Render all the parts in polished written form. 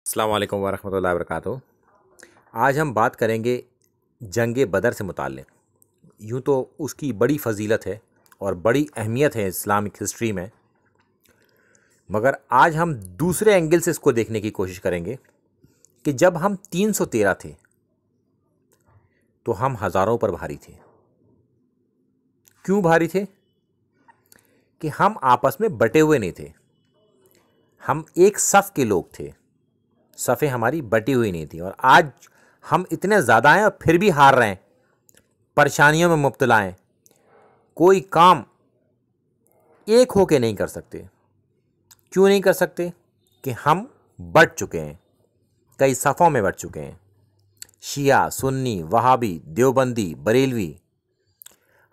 अस्सलाम वालेकुम वरहमतुल्लाहि वबरकातुहू। आज हम बात करेंगे जंग बदर से मुताल्लिक़। यूँ तो उसकी बड़ी फ़जीलत है और बड़ी अहमियत है इस्लामिक हिस्ट्री में, मगर आज हम दूसरे एंगल से इसको देखने की कोशिश करेंगे कि जब हम 313 थे तो हम हज़ारों पर भारी थे। क्यों भारी थे? कि हम आपस में बटे हुए नहीं थे, हम एक सफ़ के लोग थे, सफ़ें हमारी बटी हुई नहीं थी। और आज हम इतने ज़्यादा हैं और फिर भी हार रहे हैं, परेशानियों में मुब्तला हैं, कोई काम एक होके नहीं कर सकते। क्यों नहीं कर सकते? कि हम बट चुके हैं, कई सफ़ों में बट चुके हैं। शिया, सुन्नी, वहाबी, देवबंदी, बरेलवी।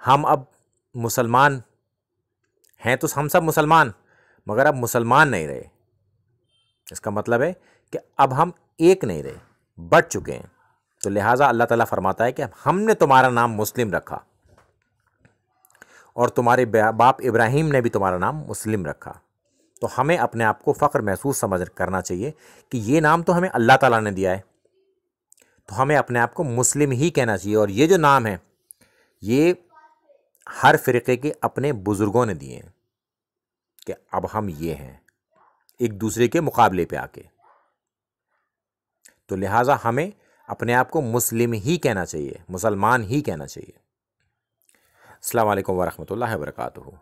हम अब मुसलमान हैं तो हम सब मुसलमान, मगर अब मुसलमान नहीं रहे। इसका मतलब है कि अब हम एक नहीं रहे, बट चुके हैं। तो लिहाजा अल्लाह ताला फरमाता है कि हमने तुम्हारा नाम मुस्लिम रखा और तुम्हारे बाप इब्राहिम ने भी तुम्हारा नाम मुस्लिम रखा। तो हमें अपने आप को फ़ख्र महसूस समझ करना चाहिए कि ये नाम तो हमें अल्लाह ताला ने दिया है, तो हमें अपने आप को मुस्लिम ही कहना चाहिए। और ये जो नाम है ये हर फ़िरक़े के अपने बुज़ुर्गों ने दिए हैं कि अब हम ये हैं एक दूसरे के मुकाबले पे आके। तो लिहाजा हमें अपने आप को मुस्लिम ही कहना चाहिए, मुसलमान ही कहना चाहिए। अस्सलाम वालेकुम वरहमतुल्लाहि वबरकातुहू।